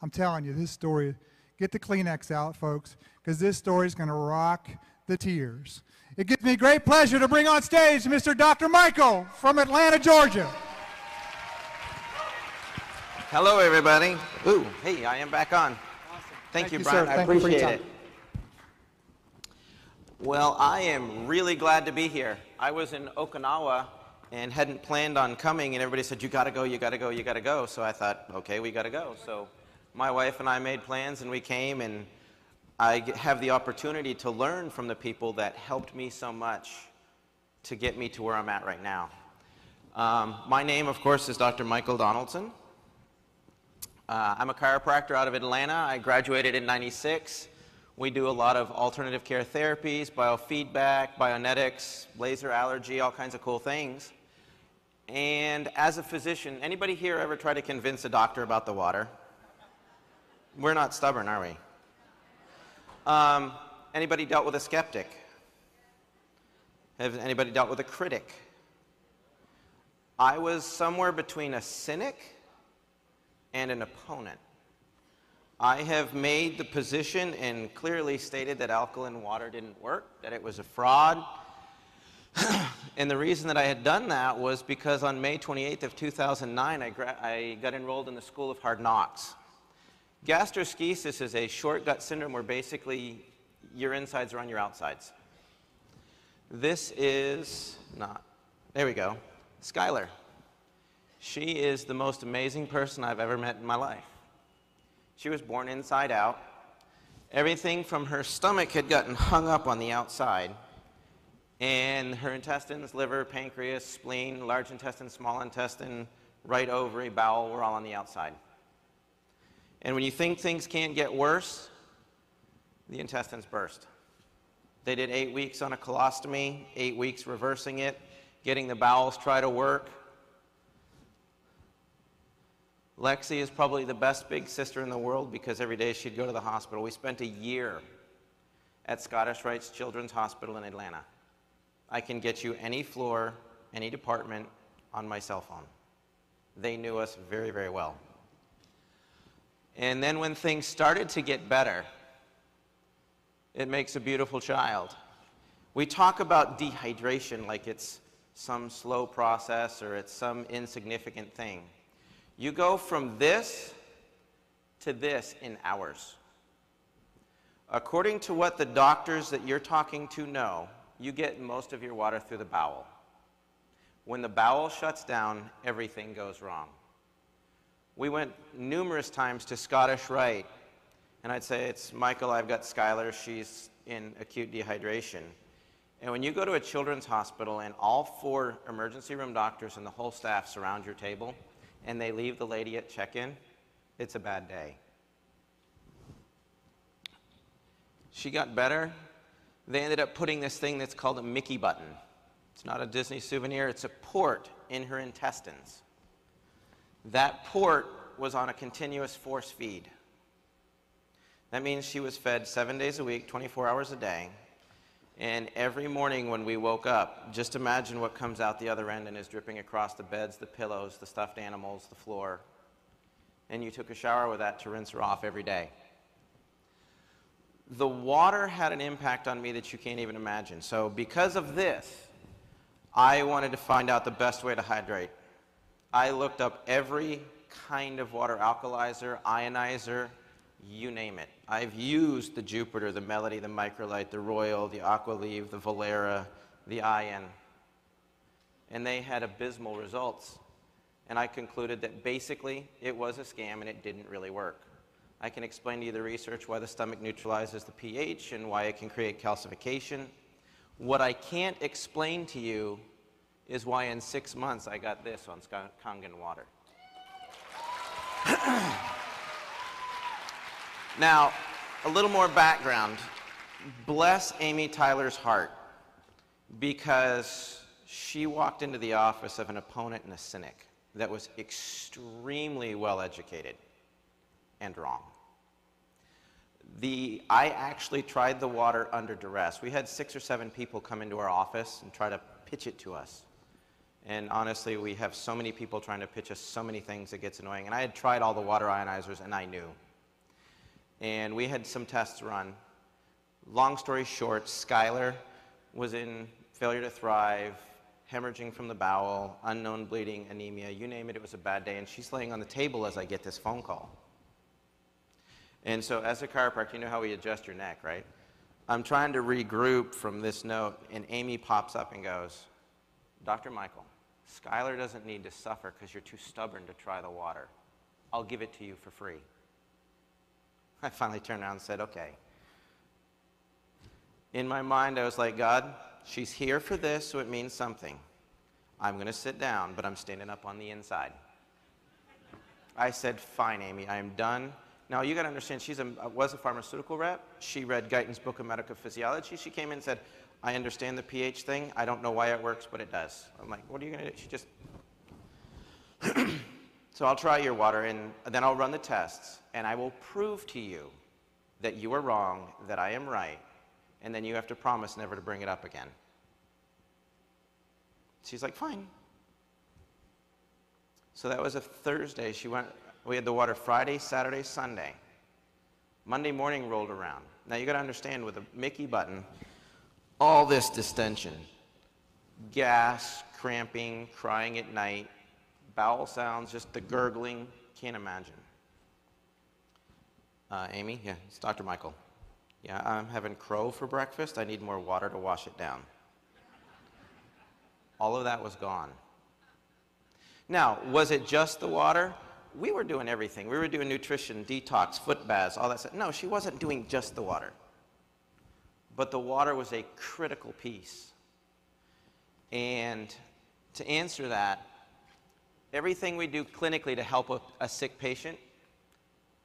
I'm telling you, this story, get the Kleenex out, folks, because this story is going to rock the tears. It gives me great pleasure to bring on stage Mr. Dr. Michael from Atlanta, Georgia. Hello, everybody. Ooh, hey, I am back on. Awesome. Thank you, Brian. Sir. I appreciate it. Well, I am really glad to be here. I was in Okinawa and hadn't planned on coming, and everybody said, you gotta go, you gotta go, you gotta go. So I thought, okay, we gotta go. So my wife and I made plans, and we came, and I have the opportunity to learn from the people that helped me so much to get me to where I'm at right now. My name, of course, is Dr. Michael Donalson. I'm a chiropractor out of Atlanta. I graduated in '96. We do a lot of alternative care therapies, biofeedback, bionetics, laser allergy, all kinds of cool things. And as a physician, anybody here ever try to convince a doctor about the water? We're not stubborn, are we? Anybody dealt with a skeptic? Has anybody dealt with a critic? I was somewhere between a cynic and an opponent. I have made the position and clearly stated that alkaline water didn't work, that it was a fraud. And the reason that I had done that was because on May 28th of 2009, I got enrolled in the School of Hard Knocks. Gastroschisis is a short gut syndrome where basically your insides are on your outsides. This is not, there we go, Skylar. She is the most amazing person I've ever met in my life. She was born inside out. Everything from her stomach had gotten hung up on the outside, and her intestines, liver, pancreas, spleen, large intestine, small intestine, right ovary, bowel were all on the outside. And when you think things can't get worse, the intestines burst. They did 8 weeks on a colostomy, 8 weeks reversing it, getting the bowels try to work. Lexi is probably the best big sister in the world because every day she'd go to the hospital. We spent a year at Scottish Rite's Children's Hospital in Atlanta. I can get you any floor, any department on my cell phone. They knew us very, very well. And then when things started to get better, it makes a beautiful child. We talk about dehydration like it's some slow process or it's some insignificant thing. You go from this to this in hours. According to what the doctors that you're talking to know, you get most of your water through the bowel. When the bowel shuts down, everything goes wrong. We went numerous times to Scottish Rite, and I'd say, it's Michael, I've got Skylar, she's in acute dehydration. And when you go to a children's hospital and all 4 emergency room doctors and the whole staff surround your table, and they leave the lady at check-in, it's a bad day. She got better. They ended up putting this thing that's called a Mickey button. It's not a Disney souvenir, it's a port in her intestines. That port was on a continuous force feed. That means she was fed 7 days a week, 24 hours a day. And every morning when we woke up, just imagine what comes out the other end and is dripping across the beds, the pillows, the stuffed animals, the floor. And you took a shower with that to rinse her off every day. The water had an impact on me that you can't even imagine. So because of this, I wanted to find out the best way to hydrate. I looked up every kind of water alkalizer, ionizer, you name it. I've used the Jupiter, the Melody, the Microlite, the Royal, the Aqualive, the Valera, the Ion, and they had abysmal results. And I concluded that basically it was a scam and it didn't really work. I can explain to you the research why the stomach neutralizes the pH and why it can create calcification. What I can't explain to you is why in 6 months I got this on Kangen water. Now, a little more background. Bless Amy Tyler's heart, because she walked into the office of an opponent and a cynic that was extremely well educated and wrong. I actually tried the water under duress. We had 6 or 7 people come into our office and try to pitch it to us. And honestly, we have so many people trying to pitch us so many things, it gets annoying. And I had tried all the water ionizers, and I knew. And we had some tests run. Long story short, Skylar was in failure to thrive, hemorrhaging from the bowel, unknown bleeding, anemia, you name it, it was a bad day. And she's laying on the table as I get this phone call. And so as a chiropractor, you know how we adjust your neck, right? I'm trying to regroup from this note, and Amy pops up and goes, Dr. Michael, Skylar doesn't need to suffer because you're too stubborn to try the water. I'll give it to you for free. I finally turned around and said, okay. In my mind, I was like, God, she's here for this, so it means something. I'm going to sit down, but I'm standing up on the inside. I said, fine, Amy, I am done. Now, you got to understand, she was a pharmaceutical rep. She read Guyton's Book of Medical Physiology. She came in and said, I understand the pH thing. I don't know why it works, but it does. I'm like, what are you going to do? She just... So I'll try your water, and then I'll run the tests, and I will prove to you that you are wrong, that I am right, and then you have to promise never to bring it up again. She's like, fine. So that was a Thursday. We had the water Friday, Saturday, Sunday. Monday morning rolled around. Now you got to understand, with a Mickey button, all this distension, gas, cramping, crying at night, bowel sounds, just the gurgling, can't imagine. Amy, yeah, it's Dr. Michael. Yeah, I'm having crow for breakfast. I need more water to wash it down. All of that was gone. Now, was it just the water? We were doing everything. We were doing nutrition, detox, foot baths, all that stuff. No, she wasn't doing just the water. But the water was a critical piece. And to answer that, everything we do clinically to help a sick patient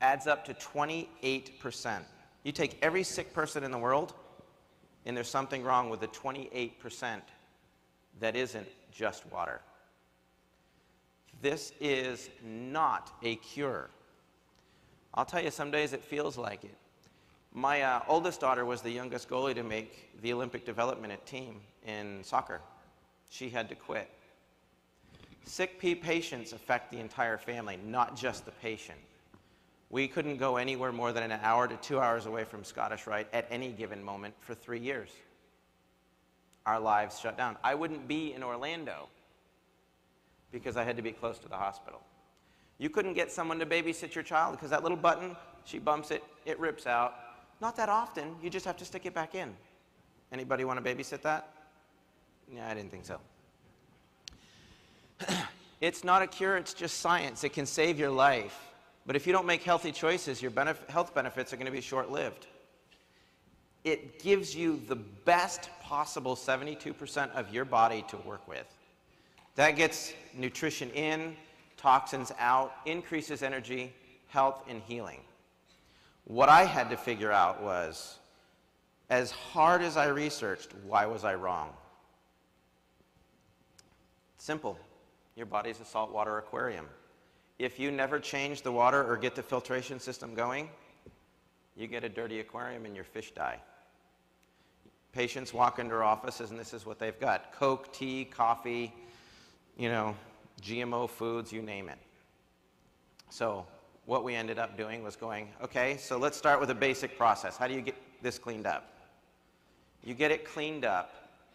adds up to 28%. You take every sick person in the world, and there's something wrong with the 28% that isn't just water. This is not a cure. I'll tell you, some days it feels like it. My oldest daughter was the youngest goalie to make the Olympic development team in soccer. She had to quit. Sick patients affect the entire family, not just the patient. We couldn't go anywhere more than an hour to 2 hours away from Scottish Rite at any given moment for 3 years. Our lives shut down. I wouldn't be in Orlando because I had to be close to the hospital. You couldn't get someone to babysit your child because that little button, she bumps it, it rips out. Not that often, you just have to stick it back in. Anybody want to babysit that? Yeah, I didn't think so. It's not a cure, it's just science. It can save your life. But if you don't make healthy choices, your health benefits are going to be short-lived. It gives you the best possible 72% of your body to work with. That gets nutrition in, toxins out, increases energy, health, and healing. What I had to figure out was, as hard as I researched, why was I wrong? Simple. Your body's a saltwater aquarium. If you never change the water or get the filtration system going, you get a dirty aquarium and your fish die. Patients walk into our offices and this is what they've got. Coke, tea, coffee, GMO foods, you name it. So what we ended up doing was going, okay, so let's start with a basic process. How do you get this cleaned up? You get it cleaned up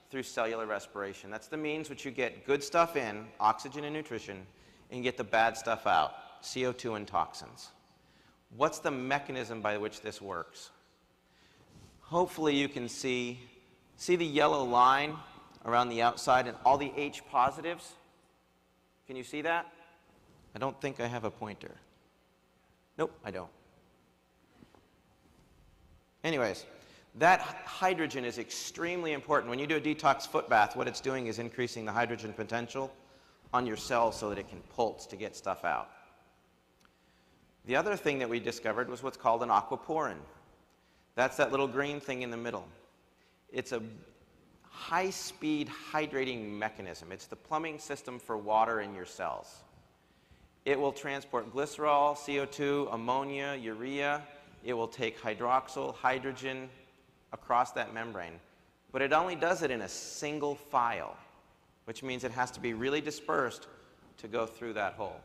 through cellular respiration. That's the means which you get good stuff in, oxygen and nutrition, and get the bad stuff out, CO2 and toxins. What's the mechanism by which this works? Hopefully you can see the yellow line around the outside and all the H positives? Can you see that? I don't think I have a pointer. Nope, I don't. Anyways, that hydrogen is extremely important. When you do a detox foot bath, what it's doing is increasing the hydrogen potential on your cells so that it can pulse to get stuff out. The other thing that we discovered was what's called an aquaporin. That's that little green thing in the middle. It's a high-speed hydrating mechanism. It's the plumbing system for water in your cells. It will transport glycerol, CO2, ammonia, urea. It will take hydroxyl, hydrogen across that membrane. But it only does it in a single file. which means it has to be really dispersed to go through that hole.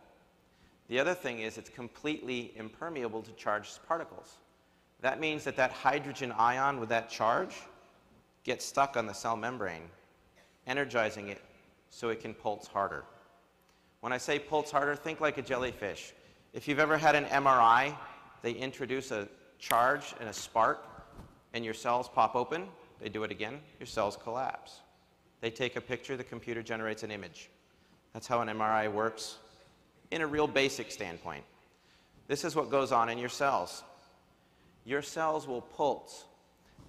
The other thing is it's completely impermeable to charged particles. That means that that hydrogen ion with that charge gets stuck on the cell membrane, energizing it so it can pulse harder. When I say pulse harder, think like a jellyfish. If you've ever had an MRI, they introduce a charge and a spark, and your cells pop open. They do it again, your cells collapse. They take a picture, the computer generates an image. That's how an MRI works in a real basic standpoint. This is what goes on in your cells. Your cells will pulse.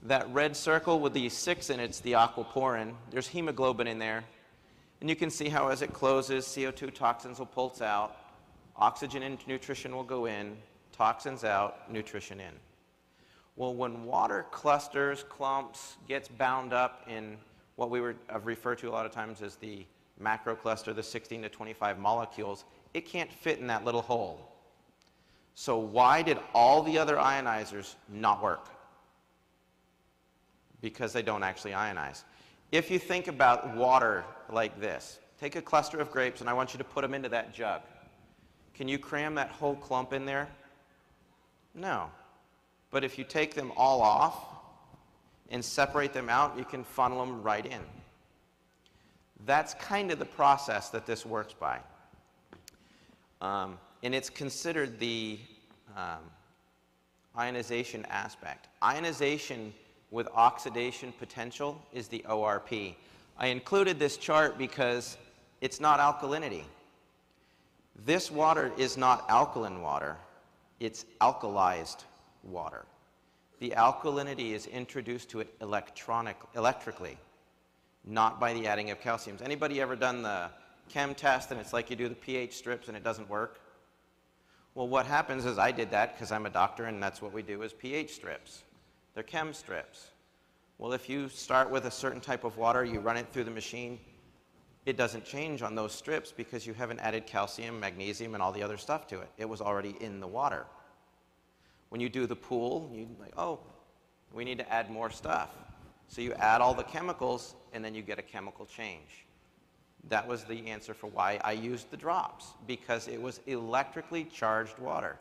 That red circle with the 6 in it's the aquaporin. There's hemoglobin in there. And you can see how as it closes, CO2 toxins will pulse out, oxygen and nutrition will go in, toxins out, nutrition in. Well, when water clusters, clumps, gets bound up in what we have referred to a lot of times as the macrocluster, the 16 to 25 molecules, it can't fit in that little hole. So why did all the other ionizers not work? Because they don't actually ionize. If you think about water like this, take a cluster of grapes and I want you to put them into that jug. Can you cram that whole clump in there? No. But if you take them all off and separate them out, you can funnel them right in. That's kind of the process that this works by. And it's considered the ionization aspect. Ionization with oxidation potential is the ORP. I included this chart because it's not alkalinity. This water is not alkaline water, it's alkalized water. The alkalinity is introduced to it electrically, not by the adding of calciums. Anybody ever done the chem test and it's like you do the pH strips and it doesn't work? Well, what happens is I did that because I'm a doctor and that's what we do is pH strips. They're chem strips. Well, if you start with a certain type of water, you run it through the machine, it doesn't change on those strips because you haven't added calcium, magnesium, and all the other stuff to it. It was already in the water. When you do the pool, you're like, oh, we need to add more stuff. So you add all the chemicals, and then you get a chemical change. That was the answer for why I used the drops, because it was electrically charged water.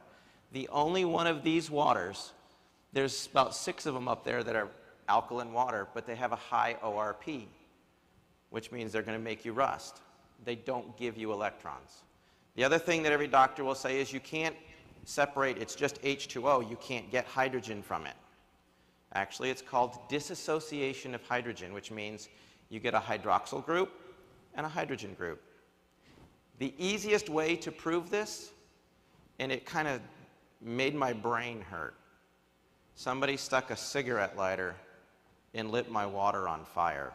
The only one of these waters, there's about 6 of them up there that are alkaline water, but they have a high ORP, which means they're going to make you rust. They don't give you electrons. The other thing that every doctor will say is you can't separate, it's just H2O, you can't get hydrogen from it. Actually, it's called dissociation of hydrogen, which means you get a hydroxyl group and a hydrogen group. The easiest way to prove this, and it kind of made my brain hurt, somebody stuck a cigarette lighter and lit my water on fire.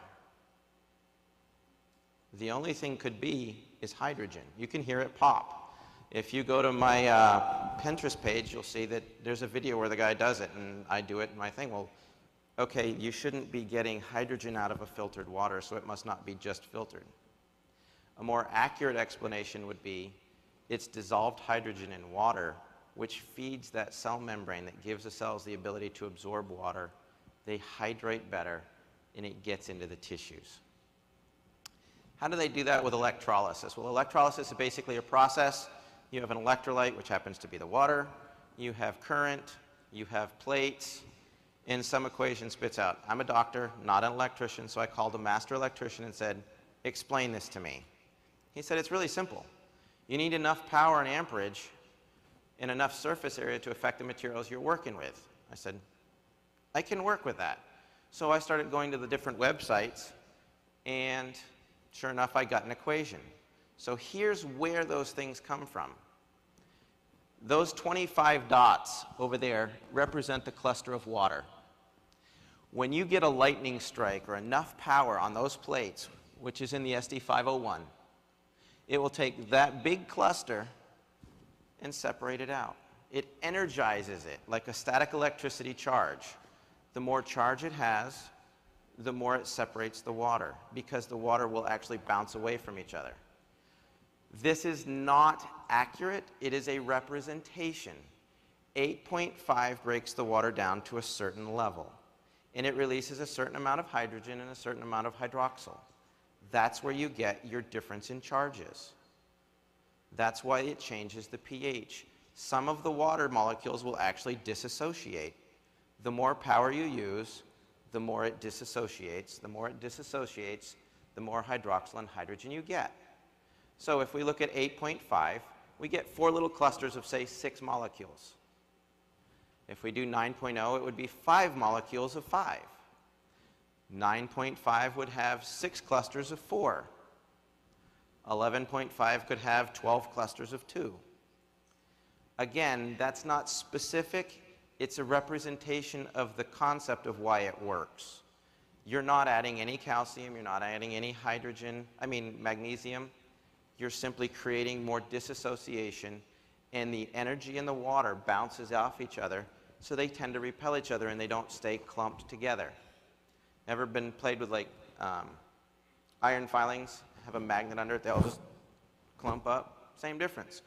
The only thing could be is hydrogen. You can hear it pop. If you go to my Pinterest page, you'll see that there's a video where the guy does it, and I do it in my thing. Well, okay, you shouldn't be getting hydrogen out of a filtered water, so it must not be just filtered. A more accurate explanation would be it's dissolved hydrogen in water, which feeds that cell membrane that gives the cells the ability to absorb water. They hydrate better, and it gets into the tissues. How do they do that with electrolysis? Well, electrolysis is basically a process. You have an electrolyte, which happens to be the water. You have current. You have plates. And some equation spits out. I'm a doctor, not an electrician, so I called a master electrician and said, explain this to me. He said, it's really simple. You need enough power and amperage and enough surface area to affect the materials you're working with. I said, I can work with that. So I started going to the different websites, and sure enough, I got an equation. So here's where those things come from. Those 25 dots over there represent the cluster of water. When you get a lightning strike or enough power on those plates, which is in the SD501, it will take that big cluster and separate it out. It energizes it like a static electricity charge. The more charge it has, the more it separates the water, because the water will actually bounce away from each other. This is not accurate. It is a representation. 8.5 breaks the water down to a certain level, and it releases a certain amount of hydrogen and a certain amount of hydroxyl. That's where you get your difference in charges. That's why it changes the pH. Some of the water molecules will actually disassociate. The more power you use, the more it disassociates. The more it disassociates, the more hydroxyl and hydrogen you get. So if we look at 8.5, we get 4 little clusters of, say, 6 molecules. If we do 9.0, it would be 5 molecules of 5. 9.5 would have 6 clusters of 4. 11.5 could have 12 clusters of 2. Again, that's not specific. It's a representation of the concept of why it works. You're not adding any calcium. You're not adding any magnesium. You're simply creating more dissociation, and the energy in the water bounces off each other, so they tend to repel each other and they don't stay clumped together. Ever been played with iron filings, have a magnet under it, they all just clump up? Same difference.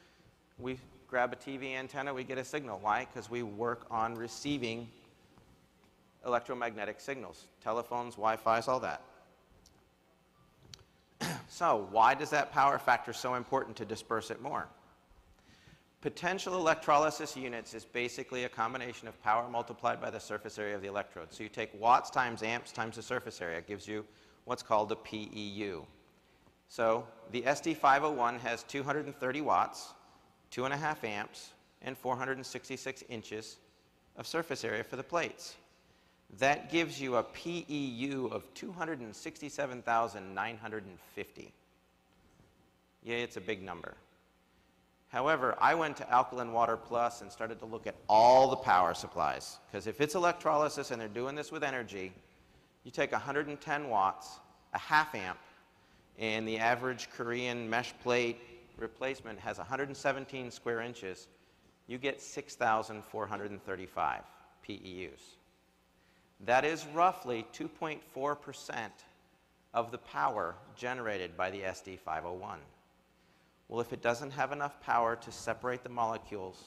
We grab a TV antenna, we get a signal. Why? Because we work on receiving electromagnetic signals. Telephones, Wi-Fi's, all that. So why does that power factor so important to disperse it more? Potential electrolysis units is basically a combination of power multiplied by the surface area of the electrode. So you take watts times amps times the surface area. It gives you what's called a PEU. So the SD501 has 230 watts, 2.5 amps, and 466 inches of surface area for the plates. That gives you a PEU of 267,950. Yeah, it's a big number. However, I went to Alkaline Water Plus and started to look at all the power supplies. Because if it's electrolysis and they're doing this with energy, you take 110 watts, a half amp, and the average Korean mesh plate replacement has 117 square inches, you get 6,435 PEUs. That is roughly 2.4% of the power generated by the SD501. Well, if it doesn't have enough power to separate the molecules,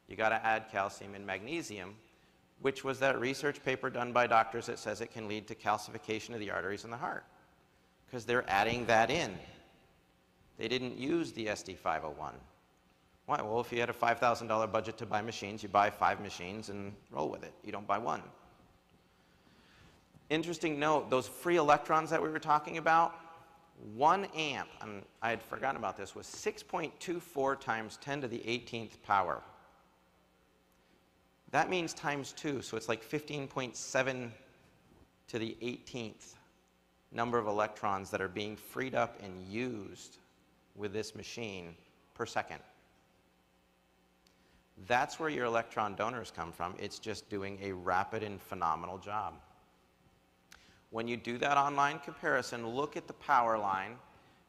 you got to add calcium and magnesium, which was that research paper done by doctors that says it can lead to calcification of the arteries in the heart, because they're adding that in. They didn't use the SD501. Why? Well, if you had a $5,000 budget to buy machines, you buy 5 machines and roll with it. You don't buy one. Interesting note, those free electrons that we were talking about, 1 amp, and I had forgotten about this, was 6.24 times 10 to the 18th power. That means times 2, so it's like 15.7 to the 18th number of electrons that are being freed up and used with this machine per second. That's where your electron donors come from. It's just doing a rapid and phenomenal job. When you do that online comparison, look at the power line,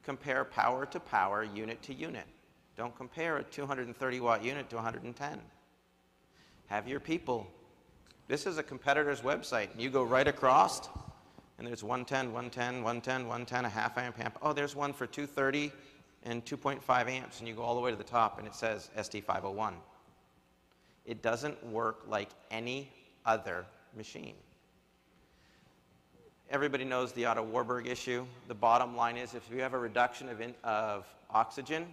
compare power to power, unit to unit. Don't compare a 230 watt unit to 110. Have your people, this is a competitor's website, and you go right across, and there's 110, 110, 110, 110, a half amp, amp. Oh, there's one for 230 and 2.5 amps, and you go all the way to the top, and it says SD501. It doesn't work like any other machine. Everybody knows the Otto Warburg issue. The bottom line is, if you have a reduction of oxygen,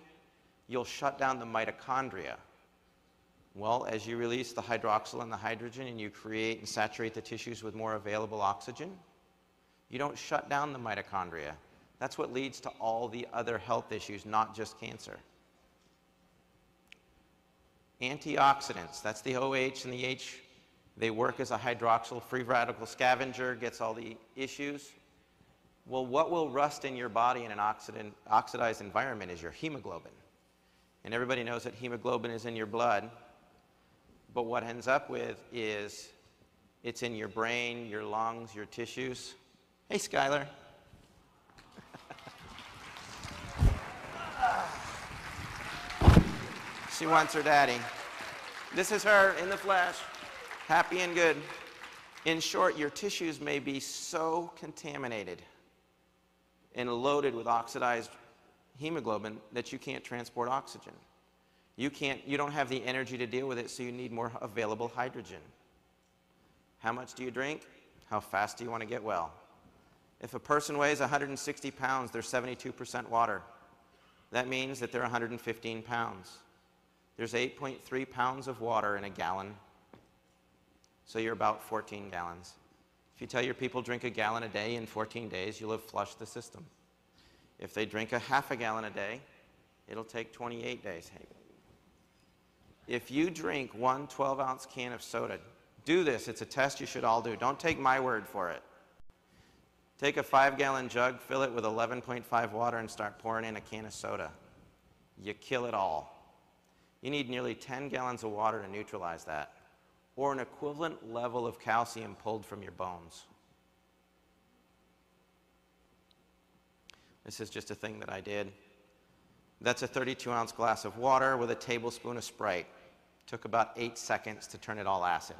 you'll shut down the mitochondria. Well, as you release the hydroxyl and the hydrogen and you create and saturate the tissues with more available oxygen, you don't shut down the mitochondria. That's what leads to all the other health issues, not just cancer. Antioxidants, that's the OH and the H. They work as a hydroxyl free radical scavenger, gets all the issues. Well, what will rust in your body in an oxidized environment is your hemoglobin. And everybody knows that hemoglobin is in your blood. But what ends up with is it's in your brain, your lungs, your tissues. Hey, Skylar. She wants her daddy. This is her in the flesh. Happy and good. In short, your tissues may be so contaminated and loaded with oxidized hemoglobin that you can't transport oxygen. You don't have the energy to deal with it, so you need more available hydrogen. How much do you drink? How fast do you want to get well? If a person weighs 160 pounds, they're 72% water. That means that they're 115 pounds. There's 8.3 pounds of water in a gallon, so you're about 14 gallons. If you tell your people drink a gallon a day in 14 days, you'll have flushed the system. If they drink a half a gallon a day, it'll take 28 days. Hey, if you drink one 12-ounce can of soda, do this. It's a test you should all do. Don't take my word for it. Take a 5-gallon jug, fill it with 11.5 water, and start pouring in a can of soda. You kill it all. You need nearly 10 gallons of water to neutralize that, or an equivalent level of calcium pulled from your bones. This is just a thing that I did. That's a 32-ounce glass of water with a tablespoon of Sprite. Took about 8 seconds to turn it all acid.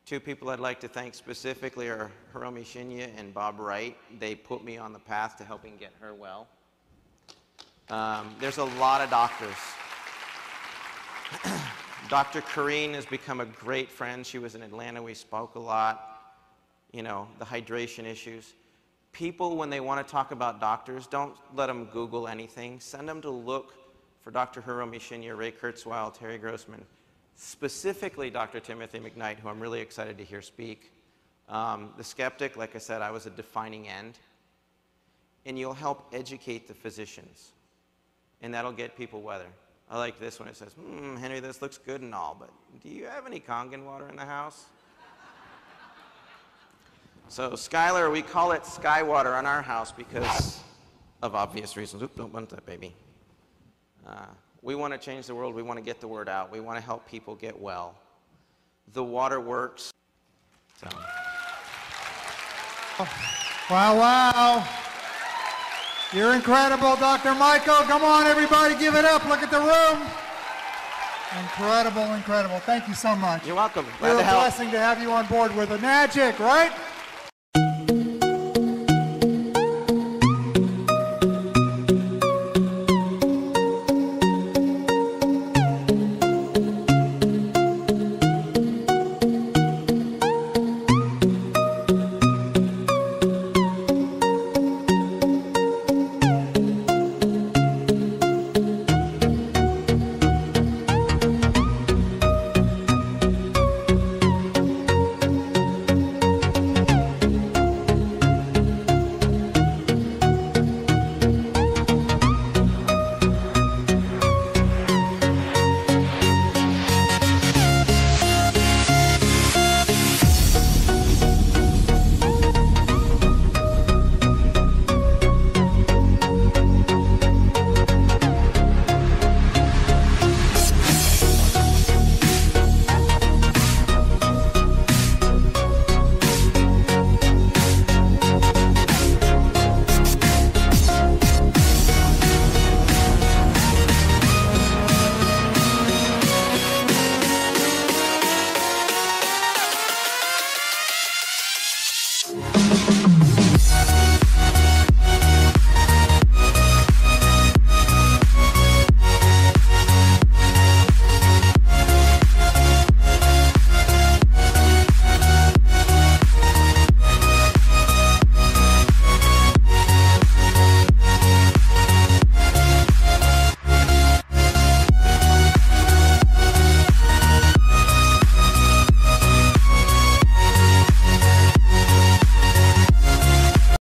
Two people I'd like to thank specifically are Hiromi Shinya and Bob Wright. They put me on the path to helping get her well. There's a lot of doctors. Dr. Kareen has become a great friend. She was in Atlanta. We spoke a lot. You know, the hydration issues. People, when they want to talk about doctors, don't let them Google anything. Send them to look for Dr. Hiromi Shinya, Ray Kurzweil, Terry Grossman, specifically Dr. Timothy McKnight, who I'm really excited to hear speak. The skeptic, like I said, I was a defining end. And you'll help educate the physicians. And that'll get people weather. I like this one. It says, Henry, this looks good and all, but do you have any Kangen water in the house? So Skylar, we call it sky water on our house because of obvious reasons. Oop, don't bump that, baby. We want to change the world. We want to get the word out. We want to help people get well. The water works. So. Wow, wow. You're incredible, Dr. Michael. Come on, everybody, give it up. Look at the room. Incredible, incredible. Thank you so much. You're welcome. Glad to help. It's a blessing to have you on board with the magic, right?